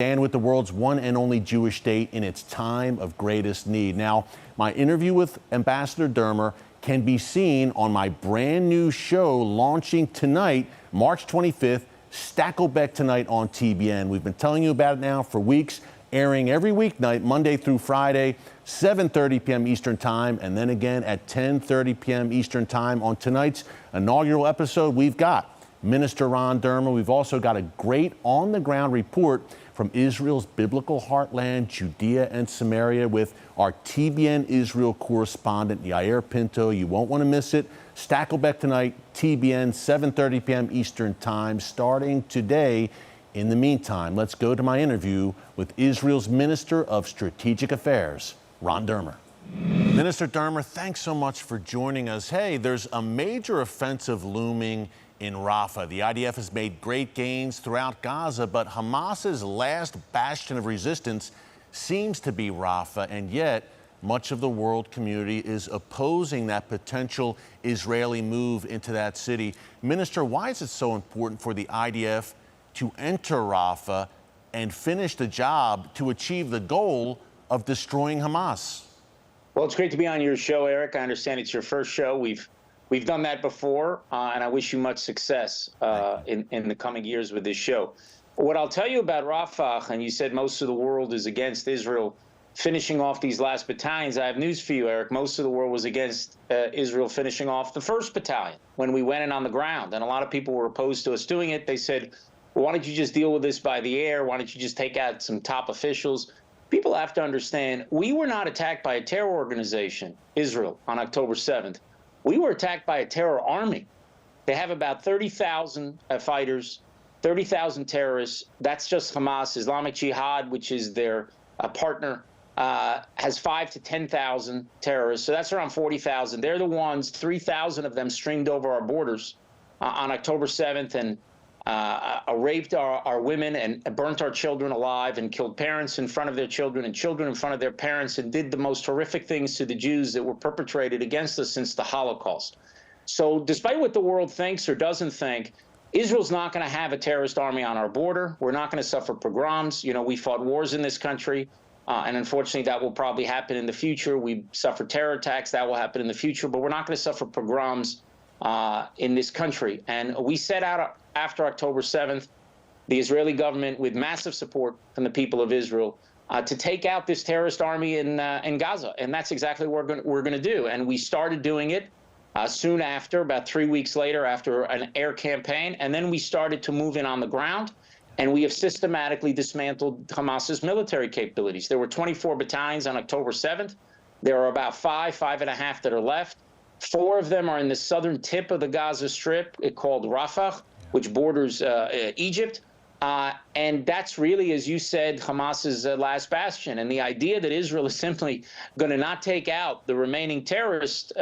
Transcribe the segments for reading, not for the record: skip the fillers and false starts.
And with the world's one and only Jewish state in its time of greatest need. Now, my interview with Ambassador Dermer can be seen on my brand new show launching tonight, March 25th, Stakelbeck Tonight on TBN. We've been telling you about it now for weeks, airing every weeknight, Monday through Friday, 7:30 p.m. Eastern Time, and then again at 10:30 p.m. Eastern Time. On tonight's inaugural episode, we've got Minister Ron Dermer. We've also got a great on-the-ground report from Israel's biblical heartland, Judea and Samaria, with our TBN Israel correspondent, Yair Pinto. You won't want to miss it. Stakelbeck Tonight, TBN, 7:30 p.m. Eastern Time, starting today. In the meantime, let's go to my interview with Israel's Minister of Strategic Affairs, Ron Dermer. Minister Dermer, thanks so much for joining us. Hey, there's a major offensive looming in Rafah. The IDF has made great gains throughout Gaza, but Hamas's last bastion of resistance seems to be Rafah, and yet much of the world community is opposing that potential Israeli move into that city. Minister, why is it so important for the IDF to enter Rafah and finish the job to achieve the goal of destroying Hamas? Well, it's great to be on your show, Eric. I understand it's your first show. We've done that before, and I wish you much success in the coming years with this show. What I'll tell you about Rafah, and you said most of the world is against Israel finishing off these last battalions. I have news for you, Eric. Most of the world was against Israel finishing off the 1st Battalion when we went in on the ground, and a lot of people were opposed to us doing it. They said, well, why don't you just deal with this by the air? Why don't you just take out some top officials? People have to understand, we were not attacked by a terror organization, Israel, on October 7th. We were attacked by a terror army. They have about 30,000 fighters, 30,000 terrorists. That's just Hamas. Islamic Jihad, which is their partner, has 5,000 to 10,000 terrorists. So that's around 40,000. They're the ones, 3,000 of them streamed over our borders on October 7th and raped our women and burnt our children alive and killed parents in front of their children and children in front of their parents and did the most horrific things to the Jews that were perpetrated against us since the Holocaust. So despite what the world thinks or doesn't think, Israel's not going to have a terrorist army on our border. We're not going to suffer pogroms. You know, we fought wars in this country, and unfortunately that will probably happen in the future. We suffered terror attacks. That will happen in the future, but we're not going to suffer pogroms in this country. And we set out after October 7th, the Israeli government, with massive support from the people of Israel, to take out this terrorist army in Gaza. And that's exactly what we're going to do. And we started doing it soon after, about 3 weeks later, after an air campaign. And then we started to move in on the ground. And we have systematically dismantled Hamas's military capabilities. There were 24 battalions on October 7th. There are about 5.5 that are left. 4 of them are in the southern tip of the Gaza Strip, called Rafah, which borders Egypt. And that's really, as you said, Hamas's last bastion. And the idea that Israel is simply going to not take out the remaining terrorist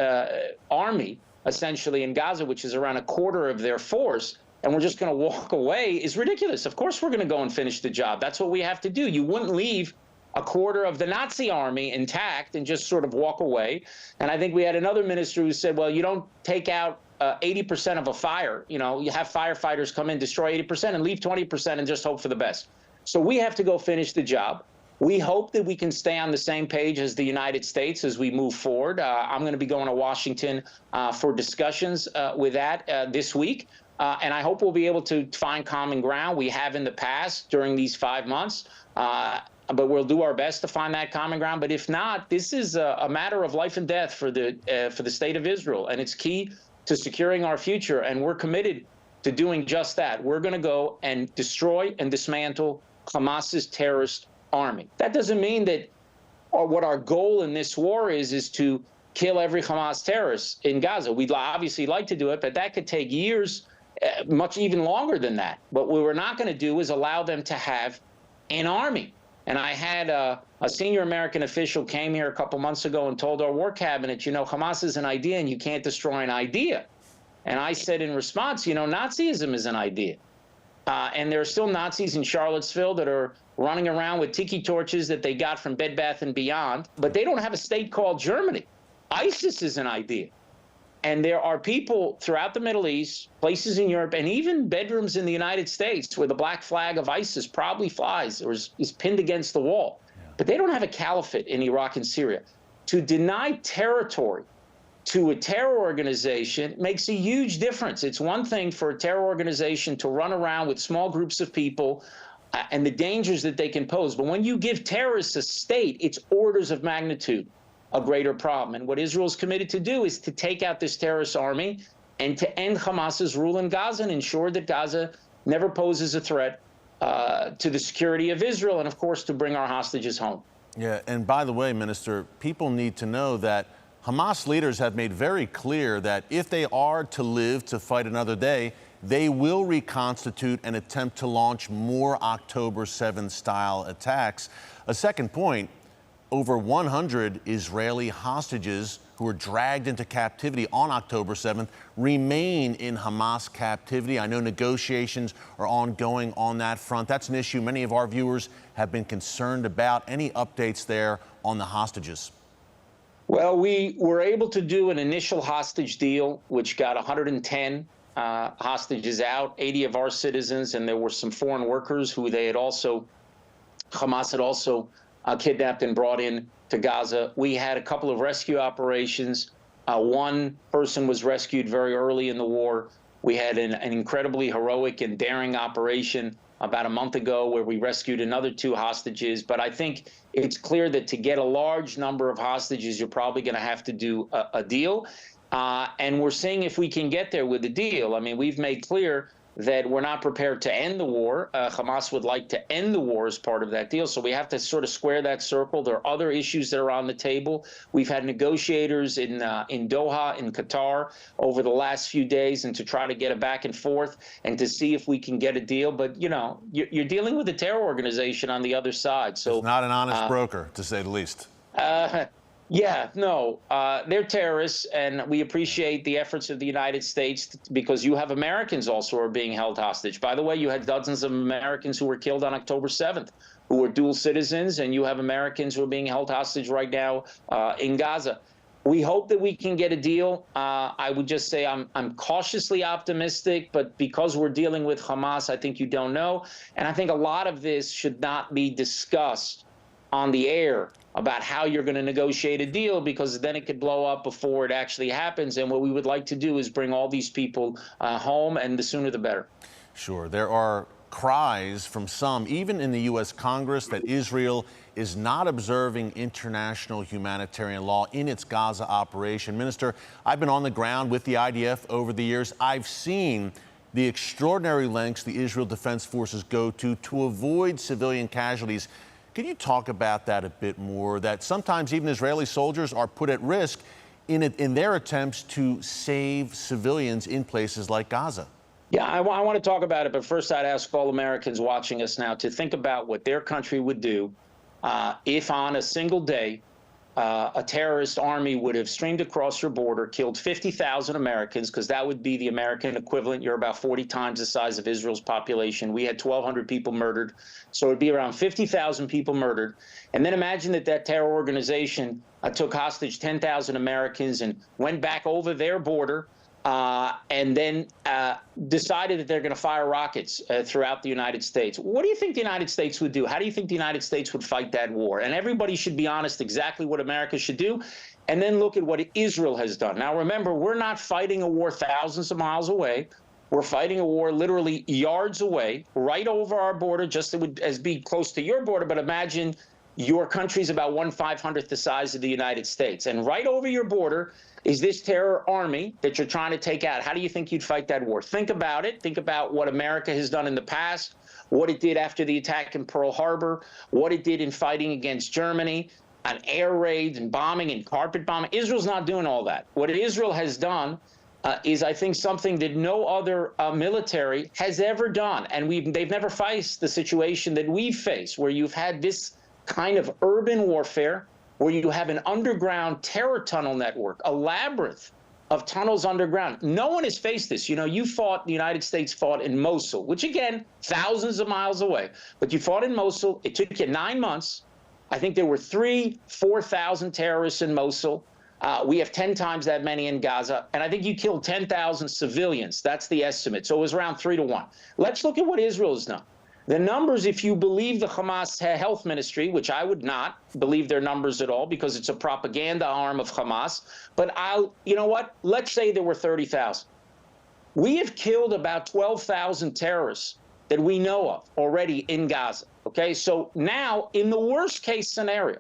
army, essentially, in Gaza, which is around a quarter of their force, and we're just going to walk away is ridiculous. Of course we're going to go and finish the job. That's what we have to do. You wouldn't leave a quarter of the Nazi army intact and just sort of walk away. And I think we had another minister who said, well, you don't take out 80% of a fire. You know, you have firefighters come in, destroy 80% and leave 20% and just hope for the best. So we have to go finish the job. We hope that we can stay on the same page as the United States as we move forward. I'm going to be going to Washington for discussions with that this week. And I hope we'll be able to find common ground. We have in the past during these 5 months. But we'll do our best to find that common ground. But if not, this is a matter of life and death for the state of Israel. And it's key to securing our future, and we're committed to doing just that. We're going to go and destroy and dismantle Hamas's terrorist army. That doesn't mean that what our goal in this war is to kill every Hamas terrorist in Gaza. We'd obviously like to do it, but that could take years, much even longer than that. But what we're not going to do is allow them to have an army. And I had a senior American official came here a couple months ago and told our war cabinet, you know, Hamas is an idea and you can't destroy an idea. And I said in response, you know, Nazism is an idea. And there are still Nazis in Charlottesville that are running around with tiki torches that they got from Bed Bath & Beyond, but they don't have a state called Germany. ISIS is an idea. And there are people throughout the Middle East, places in Europe, and even bedrooms in the United States where the black flag of ISIS probably flies or is pinned against the wall. But they don't have a caliphate in Iraq and Syria. To deny territory to a terror organization makes a huge difference. It's one thing for a terror organization to run around with small groups of people and the dangers that they can pose. But when you give terrorists a state, it's orders of magnitude a greater problem. And what Israel's committed to do is to take out this terrorist army and to end Hamas's rule in Gaza and ensure that Gaza never poses a threat to the security of Israel, and of course to bring our hostages home. Yeah, and by the way, Minister, people need to know that Hamas leaders have made very clear that if they are to live to fight another day, they will reconstitute and attempt to launch more October 7th style attacks. A second point, over 100 Israeli hostages who were dragged into captivity on October 7th remain in Hamas captivity. I know negotiations are ongoing on that front. That's an issue many of our viewers have been concerned about. Any updates there on the hostages? Well, we were able to do an initial hostage deal, which got 110 hostages out, 80 of our citizens, and there were some foreign workers who Hamas had also kidnapped and brought in to Gaza. We had a couple of rescue operations. One person was rescued very early in the war. We had an incredibly heroic and daring operation about a month ago where we rescued another 2 hostages. But I think it's clear that to get a large number of hostages, you're probably going to have to do a deal. And we're seeing if we can get there with a deal. I mean, we've made clear that we're not prepared to end the war. Hamas would like to end the war as part of that deal. So we have to sort of square that circle. There are other issues that are on the table. We've had negotiators in Doha, in Qatar, over the last few days, and to try to get a back and forth and to see if we can get a deal. But, you know, you're dealing with a terror organization on the other side. So it's not an honest broker, to say the least. Yeah, no, they're terrorists, and we appreciate the efforts of the United States because you have Americans also who are being held hostage. By the way, you had dozens of Americans who were killed on October 7th who were dual citizens, and you have Americans who are being held hostage right now in Gaza. We hope that we can get a deal. I would just say I'm cautiously optimistic, but because we're dealing with Hamas, I think you don't know. And I think a lot of this should not be discussed on the air about how you're going to negotiate a deal, because then it could blow up before it actually happens. And what we would like to do is bring all these people home, and the sooner the better. Sure. There are cries from some, even in the U.S. Congress, that Israel is not observing international humanitarian law in its Gaza operation. Minister, I've been on the ground with the IDF over the years. I've seen the extraordinary lengths the Israel Defense Forces go to avoid civilian casualties. Can you talk about that a bit more, that sometimes even Israeli soldiers are put at risk in their attempts to save civilians in places like Gaza? Yeah, I want to talk about it, but first I'd ask all Americans watching us now to think about what their country would do if on a single day a terrorist army would have streamed across your border, killed 50,000 Americans, because that would be the American equivalent. You're about 40 times the size of Israel's population. We had 1,200 people murdered. So it'd be around 50,000 people murdered. And then imagine that terror organization took hostage 10,000 Americans and went back over their border and then decided that they're going to fire rockets throughout the United States. What do you think the United States would do? How do you think the United States would fight that war? And everybody should be honest exactly what America should do, and then look at what Israel has done. Now, remember, we're not fighting a war thousands of miles away. We're fighting a war literally yards away, right over our border, just as be close to your border. But imagine your country's about 1/500th the size of the United States. And right over your border is this terror army that you're trying to take out. How do you think you'd fight that war? Think about it. Think about what America has done in the past, what it did after the attack in Pearl Harbor, what it did in fighting against Germany, on air raids and bombing and carpet bombing. Israel's not doing all that. What Israel has done is, I think, something that no other military has ever done. And they've never faced the situation that we've faced, where you've had this kind of urban warfare, where you have an underground terror tunnel network, a labyrinth of tunnels underground. No one has faced this. You know, the United States fought in Mosul, which, again, thousands of miles away. But you fought in Mosul. It took you 9 months. I think there were 4,000 terrorists in Mosul. We have 10 times that many in Gaza, and I think you killed 10,000 civilians. That's the estimate. So it was around 3 to 1. Let's look at what Israel has done. The numbers, if you believe the Hamas health ministry, which I would not believe their numbers at all because it's a propaganda arm of Hamas, but you know what? Let's say there were 30,000. We have killed about 12,000 terrorists that we know of already in Gaza. Okay, so now in the worst case scenario,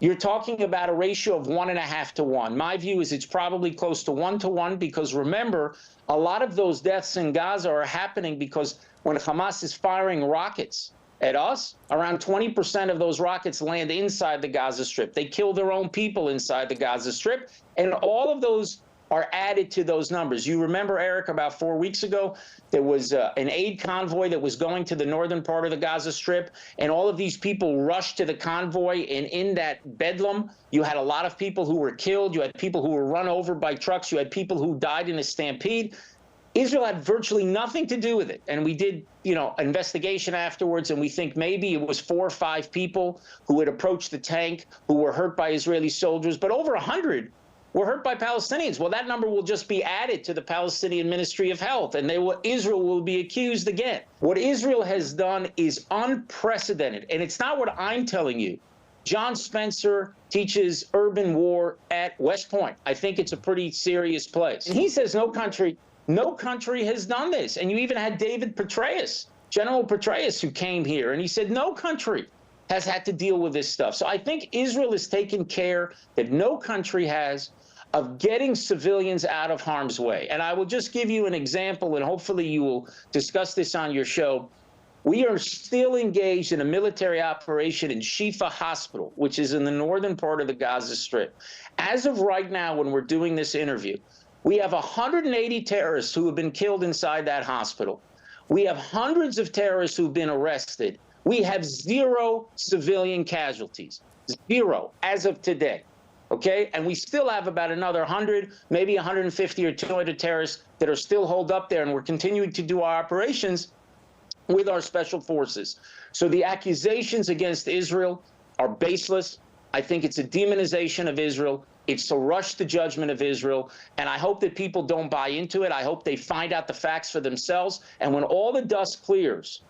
you're talking about a ratio of 1.5 to 1. My view is it's probably close to 1 to 1 because remember, a lot of those deaths in Gaza are happening because when Hamas is firing rockets at us, around 20% of those rockets land inside the Gaza Strip. They kill their own people inside the Gaza Strip, and all of those are added to those numbers. You remember, Eric, about 4 weeks ago, there was an aid convoy that was going to the northern part of the Gaza Strip, and all of these people rushed to the convoy, and in that bedlam, you had a lot of people who were killed, you had people who were run over by trucks, you had people who died in a stampede. Israel had virtually nothing to do with it, and we did, investigation afterwards, and we think maybe it was 4 or 5 people who had approached the tank who were hurt by Israeli soldiers, but over 100 were hurt by Palestinians. Well, that number will just be added to the Palestinian Ministry of Health, and Israel will be accused again. What Israel has done is unprecedented, and it's not what I'm telling you. John Spencer teaches urban war at West Point. I think it's a pretty serious place. And he says no country has done this. And you even had David Petraeus, General Petraeus, who came here, and he said no country has had to deal with this stuff. So I think Israel has taken care that no country has of getting civilians out of harm's way. And I will just give you an example, and hopefully you will discuss this on your show. We are still engaged in a military operation in Shifa Hospital, which is in the northern part of the Gaza Strip. As of right now, when we're doing this interview, we have 180 terrorists who have been killed inside that hospital. We have hundreds of terrorists who've been arrested. We have 0 civilian casualties, 0 as of today, okay? And we still have about another 100, maybe 150 or 200 terrorists that are still holed up there, and we're continuing to do our operations with our special forces. So the accusations against Israel are baseless. I think it's a demonization of Israel. It's to rush the judgment of Israel, and I hope that people don't buy into it. I hope they find out the facts for themselves, and when all the dust clears,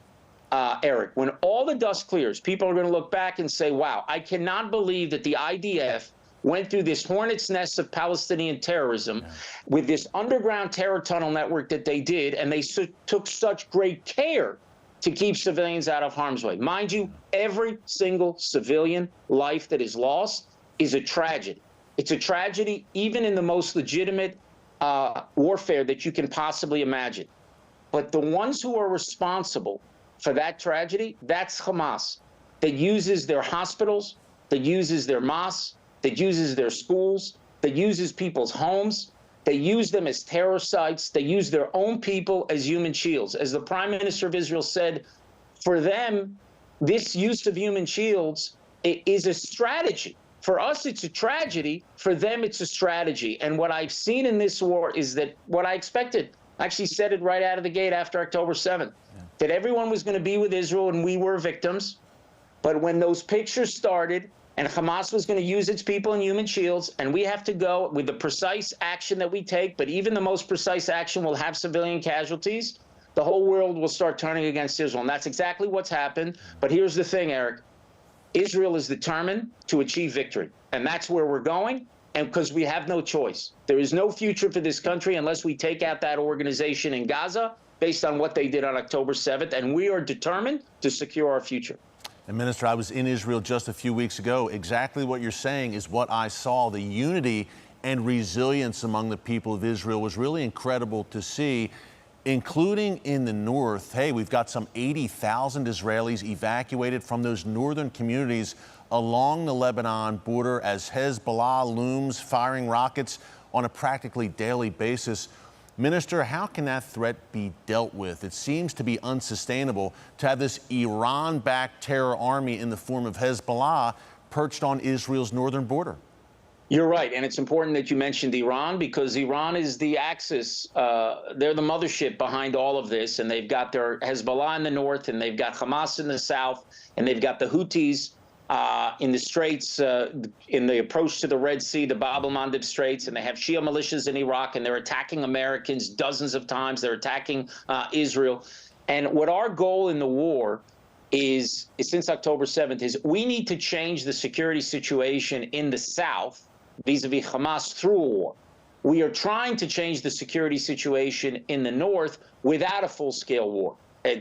Eric, when all the dust clears, people are going to look back and say, wow, I cannot believe that the IDF went through this hornet's nest of Palestinian terrorism with this underground terror tunnel network that they did, and they took such great care to keep civilians out of harm's way. Mind you, every single civilian life that is lost is a tragedy. It's a tragedy even in the most legitimate warfare that you can possibly imagine. But the ones who are responsible for that tragedy, that's Hamas, that uses their hospitals, that uses their mosques, that uses their schools, that uses people's homes. They use them as terror sites. They use their own people as human shields. As the Prime Minister of Israel said, for them, this use of human shields is a strategy. For us, it's a tragedy. For them, it's a strategy. And what I've seen in this war is that what I expected, I actually said it right out of the gate after October 7th, that everyone was going to be with Israel and we were victims. But when those pictures started and Hamas was going to use its people and human shields, and we have to go with the precise action that we take, but even the most precise action will have civilian casualties, the whole world will start turning against Israel. And that's exactly what's happened. But here's the thing, Eric. Israel is determined to achieve victory. And that's where we're going. And because we have no choice. There is no future for this country unless we take out that organization in Gaza based on what they did on October 7th. And we are determined to secure our future. And Minister, I was in Israel just a few weeks ago. Exactly what you're saying is what I saw. The unity and resilience among the people of Israel was really incredible to see, including in the north. Hey, we've got some 80,000 Israelis evacuated from those northern communities along the Lebanon border as Hezbollah looms, firing rockets on a practically daily basis. Minister, how can that threat be dealt with? It seems to be unsustainable to have this Iran-backed terror army in the form of Hezbollah perched on Israel's northern border. You're right, and it's important that you mentioned Iran because Iran is the axis. They're the mothership behind all of this, and they've got their Hezbollah in the north, and they've got Hamas in the south, and they've got the Houthis in the Straits, in the approach to the Red Sea, the Bab el-Mandeb Straits, and they have Shia militias in Iraq, and they're attacking Americans dozens of times. They're attacking Israel. And what our goal in the war is since October 7th, is we need to change the security situation in the South vis-a-vis Hamas through a war. We are trying to change the security situation in the North without a full-scale war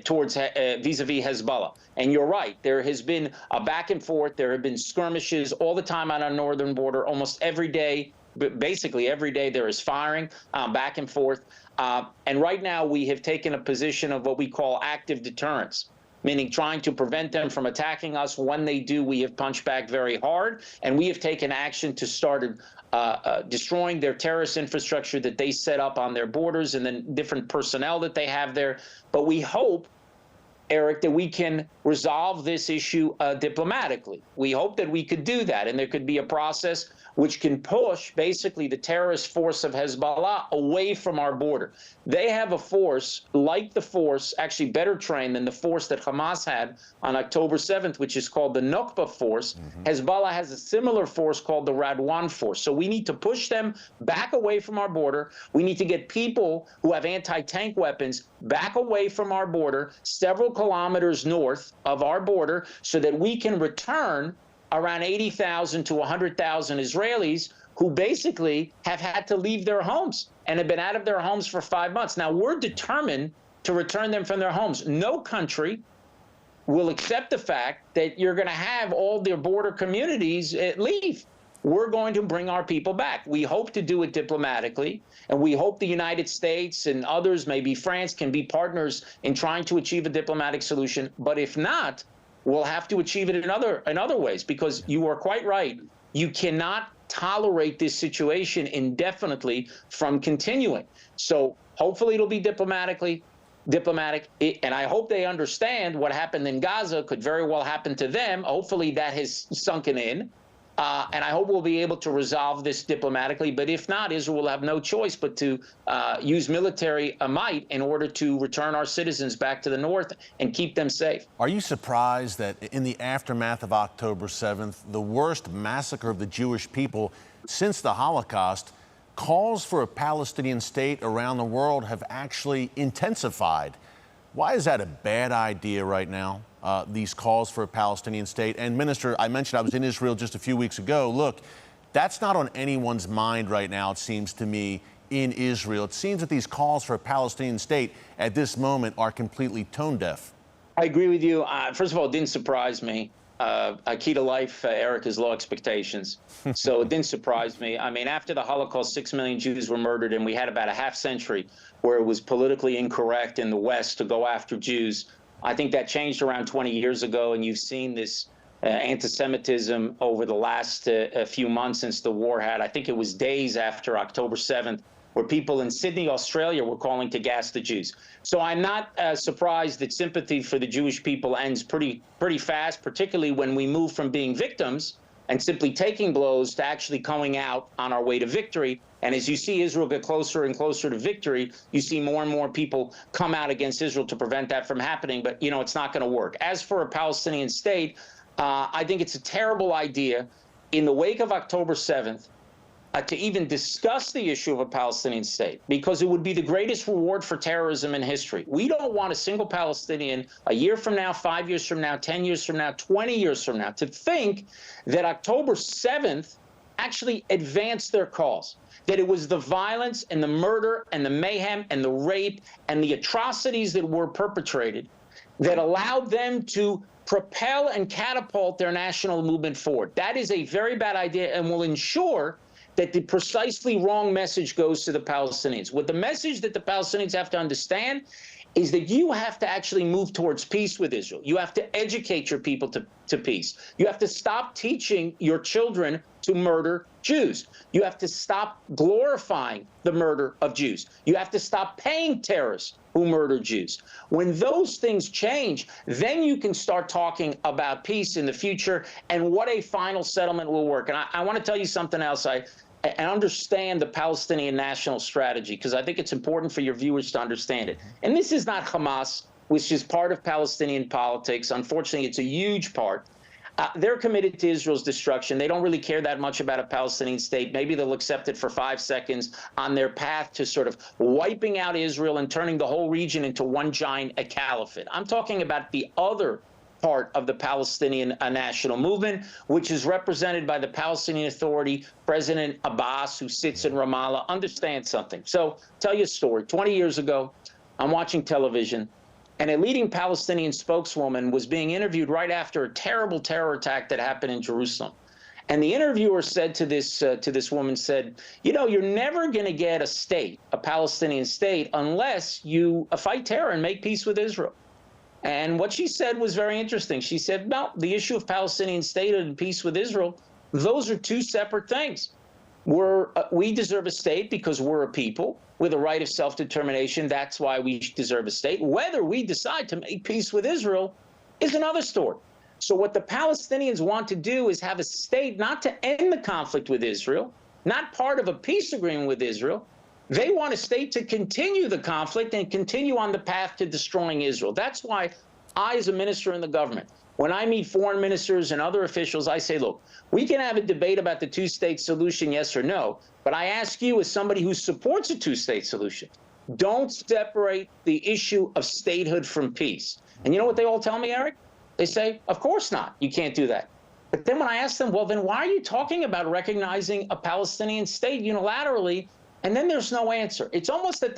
towards vis-a-vis Hezbollah. And you're right, there has been a back and forth. There have been skirmishes all the time on our northern border, almost every day. Basically every day there is firing back and forth. And right now we have taken a position of what we call active deterrence, meaning trying to prevent them from attacking us. When they do, we have punched back very hard, and we have taken action to start destroying their terrorist infrastructure that they set up on their borders and then different personnel that they have there. But we hope, Eric, that we can resolve this issue diplomatically. We hope that we could do that, and there could be a process which can push basically the terrorist force of Hezbollah away from our border. They have a force like the force, actually better trained than the force that Hamas had on October 7th, which is called the Nokba force. Hezbollah has a similar force called the Radwan force. So we need to push them back away from our border. We need to get people who have anti-tank weapons back away from our border, several kilometers north of our border, so that we can return around 80,000 to 100,000 Israelis who basically have had to leave their homes and have been out of their homes for 5 months. Now, we're determined to return them from their homes. No country will accept the fact that you're going to have all their border communities leave. We're going to bring our people back. We hope to do it diplomatically, and we hope the United States and others, maybe France, can be partners in trying to achieve a diplomatic solution. But if not, we'll have to achieve it in other ways, because you are quite right. You cannot tolerate this situation indefinitely from continuing. So hopefully it'll be diplomatic, and I hope they understand what happened in Gaza could very well happen to them. Hopefully that has sunken in. And I hope we'll be able to resolve this diplomatically. But if not, Israel will have no choice but to use military might in order to return our citizens back to the north and keep them safe. Are you surprised that in the aftermath of October 7th, the worst massacre of the Jewish people since the Holocaust, calls for a Palestinian state around the world have actually intensified? Why is that a bad idea right now, these calls for a Palestinian state? And Minister, I mentioned I was in Israel just a few weeks ago. Look, that's not on anyone's mind right now, it seems to me, in Israel. It seems that these calls for a Palestinian state at this moment are completely tone deaf. I agree with you. First of all, it didn't surprise me. Key to life, Eric, is low expectations. So it didn't surprise me. I mean, after the Holocaust, 6 million Jews were murdered, and we had about a half century where it was politically incorrect in the West to go after Jews. I think that changed around 20 years ago, and you've seen this anti-Semitism over the last few months since the war had. I think it was days after October 7th, where people in Sydney, Australia, were calling to gas the Jews. So I'm not surprised that sympathy for the Jewish people ends pretty fast, particularly when we move from being victims and simply taking blows to actually coming out on our way to victory. And as you see Israel get closer and closer to victory, you see more and more people come out against Israel to prevent that from happening. But, you know, it's not going to work. As for a Palestinian state, I think it's a terrible idea in the wake of October 7th to even discuss the issue of a Palestinian state, because it would be the greatest reward for terrorism in history. We don't want a single Palestinian a year from now, 5 years from now, 10 years from now, 20 years from now to think that October 7th actually advanced their cause, that it was the violence and the murder and the mayhem and the rape and the atrocities that were perpetrated that allowed them to propel and catapult their national movement forward. That is a very bad idea and will ensure that the precisely wrong message goes to the Palestinians. What the message that the Palestinians have to understand is that you have to actually move towards peace with Israel. You have to educate your people to peace. You have to stop teaching your children to murder Jews. You have to stop glorifying the murder of Jews. You have to stop paying terrorists who murder Jews. When those things change, then you can start talking about peace in the future and what a final settlement will work. And I want to tell you something else. I understand the Palestinian national strategy, because I think it's important for your viewers to understand it. And this is not Hamas, which is part of Palestinian politics. Unfortunately, it's a huge part. They're committed to Israel's destruction. They don't really care that much about a Palestinian state. Maybe they'll accept it for 5 seconds on their path to sort of wiping out Israel and turning the whole region into one giant caliphate. I'm talking about the other part of the Palestinian national movement, which is represented by the Palestinian Authority, President Abbas, who sits in Ramallah. Understand something. So tell you a story. 20 years ago, I'm watching television, and a leading Palestinian spokeswoman was being interviewed right after a terrible terror attack that happened in Jerusalem. And the interviewer said to this woman, said, you know, you're never going to get a state, a Palestinian state, unless you fight terror and make peace with Israel. And what she said was very interesting. She said, no, the issue of Palestinian statehood and peace with Israel, those are two separate things. We deserve a state because we're a people with a right of self-determination. That's why we deserve a state. Whether we decide to make peace with Israel is another story. So what the Palestinians want to do is have a state not to end the conflict with Israel, not part of a peace agreement with Israel. They want a state to continue the conflict and continue on the path to destroying Israel. That's why I, as a minister in the government, when I meet foreign ministers and other officials, I say, look, we can have a debate about the two-state solution, yes or no, but I ask you as somebody who supports a two-state solution, don't separate the issue of statehood from peace. And you know what they all tell me, Eric? They say, of course not. You can't do that. But then when I ask them, well, then why are you talking about recognizing a Palestinian state unilaterally? And then there's no answer. It's almost that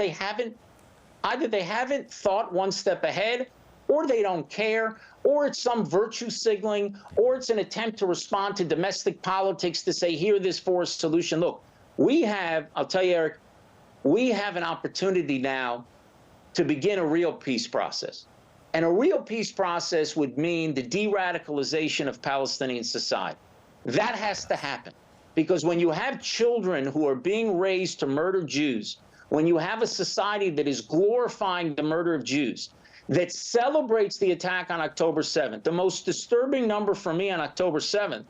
either they haven't thought one step ahead, or they don't care, or it's some virtue signaling, or it's an attempt to respond to domestic politics to say, here, this for a solution. Look, I'll tell you, Eric, we have an opportunity now to begin a real peace process. And a real peace process would mean the de-radicalization of Palestinian society. That has to happen. Because when you have children who are being raised to murder Jews, when you have a society that is glorifying the murder of Jews, that celebrates the attack on October 7th, the most disturbing number for me on October 7th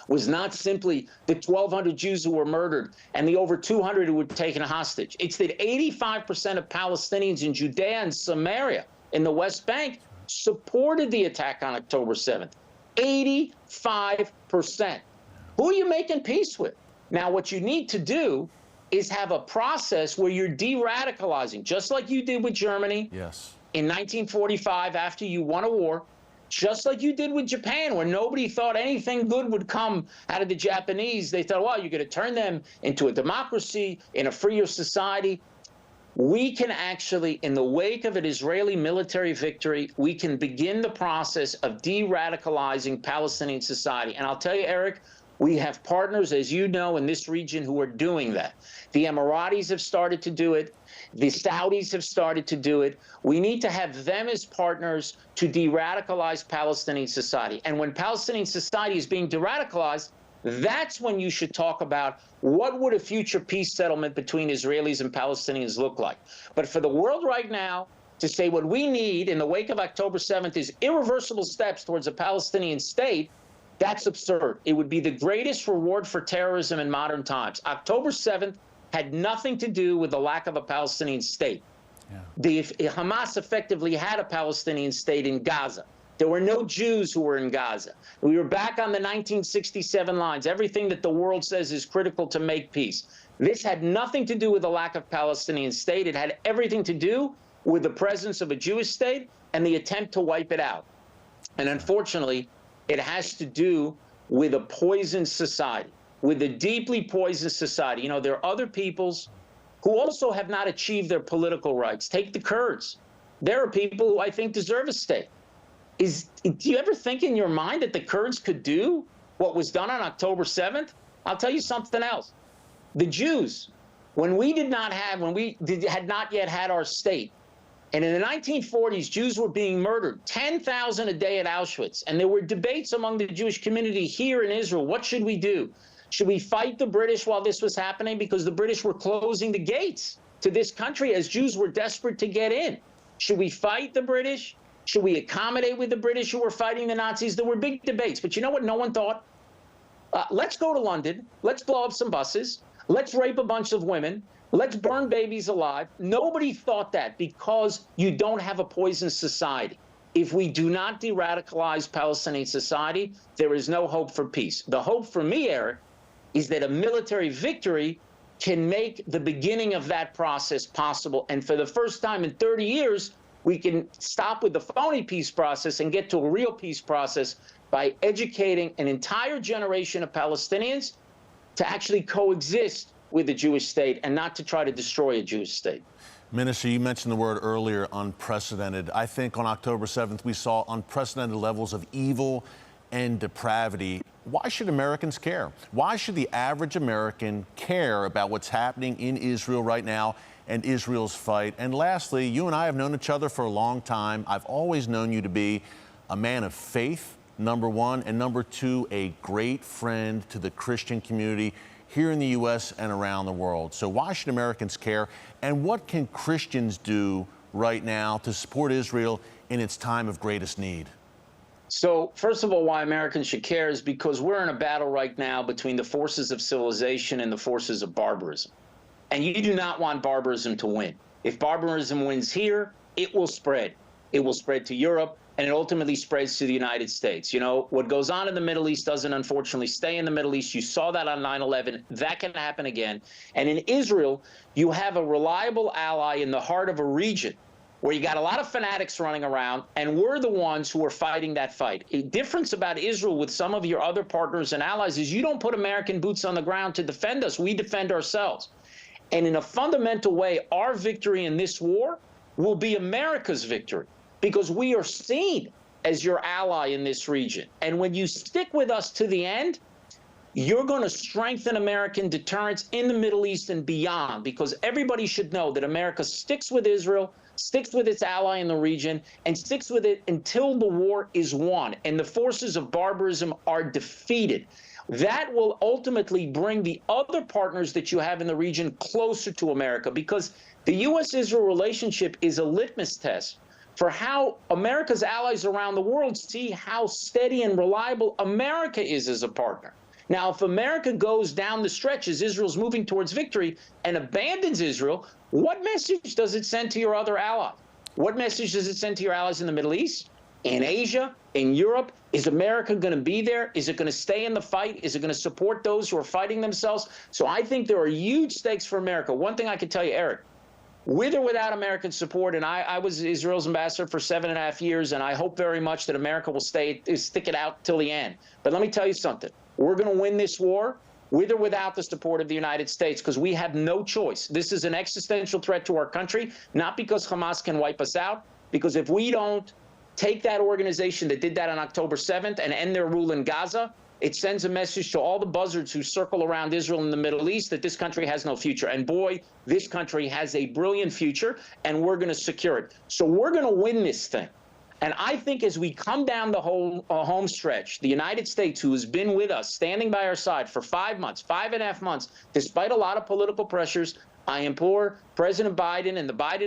was not simply the 1,200 Jews who were murdered and the over 200 who were taken hostage. It's that 85% of Palestinians in Judea and Samaria in the West Bank supported the attack on October 7th. 85%. Who are you making peace with? Now, what you need to do is have a process where you're de-radicalizing, just like you did with Germany in 1945 after you won a war, just like you did with Japan, where nobody thought anything good would come out of the Japanese. They thought, well, you're going to turn them into a democracy, in a freer society. We can actually, in the wake of an Israeli military victory, we can begin the process of de-radicalizing Palestinian society. And I'll tell you, Eric, we have partners, as you know, in this region who are doing that. The Emiratis have started to do it. The Saudis have started to do it. We need to have them as partners to de-radicalize Palestinian society. And when Palestinian society is being de-radicalized, that's when you should talk about what would a future peace settlement between Israelis and Palestinians look like. But for the world right now to say what we need in the wake of October 7th is irreversible steps towards a Palestinian state, that's absurd. It would be the greatest reward for terrorism in modern times. October 7th had nothing to do with the lack of a Palestinian state. Hamas effectively had a Palestinian state in Gaza. There were no Jews who were in Gaza. We were back on the 1967 lines, everything that the world says is critical to make peace. This had nothing to do with the lack of Palestinian state. It had everything to do with the presence of a Jewish state and the attempt to wipe it out. And unfortunately, it has to do with a poisoned society, with a deeply poisoned society. You know, there are other peoples who also have not achieved their political rights. Take the Kurds. There are people who I think deserve a state. Do you ever think in your mind that the Kurds could do what was done on October 7th? I'll tell you something else. The Jews, when we had not yet had our state, and in the 1940s, Jews were being murdered, 10,000 a day at Auschwitz. And there were debates among the Jewish community here in Israel. What should we do? Should we fight the British while this was happening? Because the British were closing the gates to this country as Jews were desperate to get in. Should we fight the British? Should we accommodate with the British who were fighting the Nazis? There were big debates. But you know what no one thought? Let's go to London. Let's blow up some buses. Let's rape a bunch of women. Let's burn babies alive. Nobody thought that because you don't have a poisoned society. if we do not de-radicalize Palestinian society, there is no hope for peace. The hope for me, Eric, is that a military victory can make the beginning of that process possible. And for the first time in 30 years, we can stop with the phony peace process and get to a real peace process by educating an entire generation of Palestinians to actually coexist with the Jewish state and not to try to destroy a Jewish state. Minister, you mentioned the word earlier, unprecedented. I think on October 7th, we saw unprecedented levels of evil and depravity. Why should Americans care? Why should the average American care about what's happening in Israel right now and Israel's fight? And lastly, you and I have known each other for a long time. I've always known you to be a man of faith, number one, and number two, a great friend to the Christian community here in the U.S. and around the world. So why should Americans care? And what can Christians do right now to support Israel in its time of greatest need? So, first of all, why Americans should care is because we're in a battle right now between the forces of civilization and the forces of barbarism. And you do not want barbarism to win. If barbarism wins here, it will spread. It will spread to Europe, and it ultimately spreads to the United States. You know, what goes on in the Middle East doesn't unfortunately stay in the Middle East. You saw that on 9/11. That can happen again. And in Israel, you have a reliable ally in the heart of a region where you got a lot of fanatics running around, and we're the ones who are fighting that fight. A difference about Israel with some of your other partners and allies is you don't put American boots on the ground to defend us. We defend ourselves. And in a fundamental way, our victory in this war will be America's victory, because we are seen as your ally in this region. And when you stick with us to the end, you're going to strengthen American deterrence in the Middle East and beyond, because everybody should know that America sticks with Israel, sticks with its ally in the region, and sticks with it until the war is won and the forces of barbarism are defeated. That will ultimately bring the other partners that you have in the region closer to America, because the U.S.-Israel relationship is a litmus test for how America's allies around the world see how steady and reliable America is as a partner. Now, if America goes down the stretch as Israel's moving towards victory and abandons Israel, what message does it send to your other allies? What message does it send to your allies in the Middle East, in Asia, in Europe? Is America going to be there? Is it going to stay in the fight? Is it going to support those who are fighting themselves? So I think there are huge stakes for America. One thing I can tell you, Eric, with or without American support, and I was Israel's ambassador for 7.5 years, and I hope very much that America will stick it out till the end. But let me tell you something. We're going to win this war with or without the support of the United States, because we have no choice. This is an existential threat to our country, not because Hamas can wipe us out, because if we don't take that organization that did that on October 7th and end their rule in Gaza, it sends a message to all the buzzards who circle around Israel in the Middle East that this country has no future. And boy, this country has a brilliant future, and we're going to secure it. So we're going to win this thing. And I think as we come down the whole home stretch, the United States, who has been with us, standing by our side for 5 months, 5.5 months, despite a lot of political pressures, I implore President Biden and the Biden